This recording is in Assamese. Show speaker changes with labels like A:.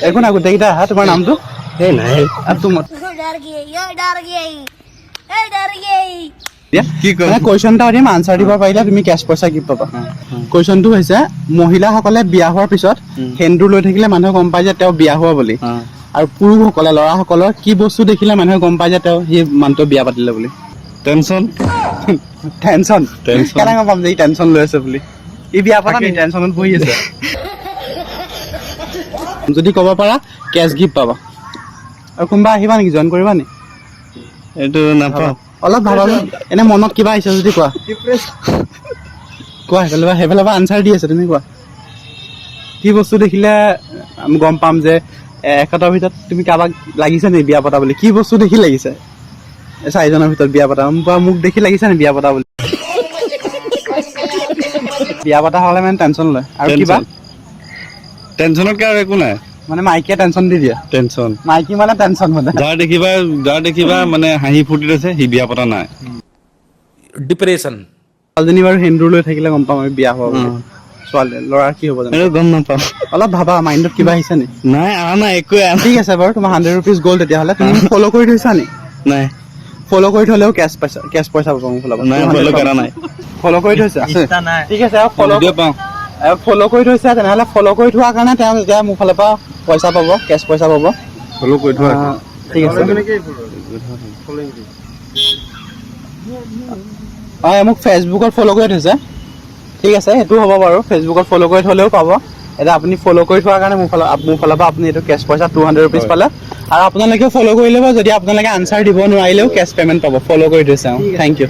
A: একো নাই গোটেইকেইটা আহা তোমাৰ নামটো
B: এই নাই
A: তোমাৰ
B: কি কয়
A: কুৱেশ্যন এটা দিম আনচাৰ দিব পাৰিলে তুমি কেছ পইচা গিফ্ট পাবা কুৱেশ্যনটো হৈছে মহিলাসকলে বিয়া হোৱাৰ পিছত সেন্দুৰ লৈ থাকিলে মানুহে গম পায় যে তেওঁ বিয়া হোৱা বুলি আৰু পুৰুষসকলে ল'ৰাসকলৰ কি বস্তু দেখিলে মানুহে গম পায় যে তেওঁ সেই মানুহটো বিয়া পাতিলে বুলি
B: টেনচন
A: টেনচন কেনেকৈ গম পাম যে ই টেনচন লৈ আছে বুলি ই বিয়া পতা নি টেনচনত বহি আছে যদি ক'ব পাৰা কেছ গিফ্ট পাবা আৰু কোনোবা আহিবা নেকি জইন কৰিবা নি
B: এইটো নাপাওঁ
A: অলপ ভাবা এনে মনত কিবা আহিছে যদি কোৱা কোৱা সেইফালৰ পৰা আনচাৰ দি আছে তুমি কোৱা কি বস্তু দেখিলে আমি গম পাম যে এখেতৰ ভিতৰত তুমি কাৰোবাক লাগিছে নি বিয়া পতা বুলি কি বস্তু দেখি লাগিছে চাৰিজনৰ ভিতৰত বিয়া পতা মোক দেখি লাগিছে নি বিয়া পতা বুলি বিয়া পতা হ'লে মানে টেনচন লয় আৰু কিবা
B: টেনচনতকে আৰু একো নাই
A: মানে মাইকীয়ে টেনচন দি দিয়ে
B: টেনচন
A: মাইকী মানে টেনচন মানে
B: যাৰ দেখিবা মানে হাঁহি ফূৰ্তিত আছে সি বিয়া পতা নাই
C: ডিপ্ৰেশ্যন
A: ছোৱালীজনী বাৰু সেন্দুৰ লৈ থাকিলে গম পাম আমি বিয়া হোৱা বুলি ছোৱালী ল'ৰাৰ কি হ'ব জানো
B: এইটো গম নাপাওঁ
A: অলপ ভাবা মাইণ্ডত কিবা আহিছে নি
B: নাই অহা নাই একোৱে অহা
A: ঠিক আছে বাৰু তোমাৰ 100 rupees গ'ল তেতিয়াহ'লে তুমি ফ'ল' কৰি থৈছা নি
B: নাই
A: ফ'ল' কৰি থ'লেও কেছ পইচা পাবা মোৰ ফালৰ পৰা
B: নাই ফ'ল' কৰা নাই
A: ফ'ল' কৰি থৈছা ঠিক আছে আৰু
B: ভিডিঅ' পাওঁ
A: ফ'ল' কৰি থৈছা তেনেহ'লে ফ'ল' কৰি থোৱাৰ কাৰণে তেওঁ এতিয়া মোৰ ফালৰ পৰা পইচা পাব কেছ পইচা পাব
B: ফ'ল' কৰি থোৱা
A: ঠিক আছে হয় মোক ফেচবুকত ফ'ল' কৰি থৈছে ঠিক আছে সেইটো হ'ব বাৰু ফেচবুকত ফ'ল' কৰি থ'লেও পাব এতিয়া আপুনি ফ'ল' কৰি থোৱাৰ কাৰণে মোৰ ফালৰ পৰা আপুনি এইটো কেছ পইচা 200 rupees পালে আৰু আপোনালোকেও ফ'ল' কৰি ল'ব যদি আপোনালোকে আনচাৰ দিব নোৱাৰিলেও কেছ পে'মেণ্ট পাব ফ'ল' কৰি থৈছে থেংক ইউ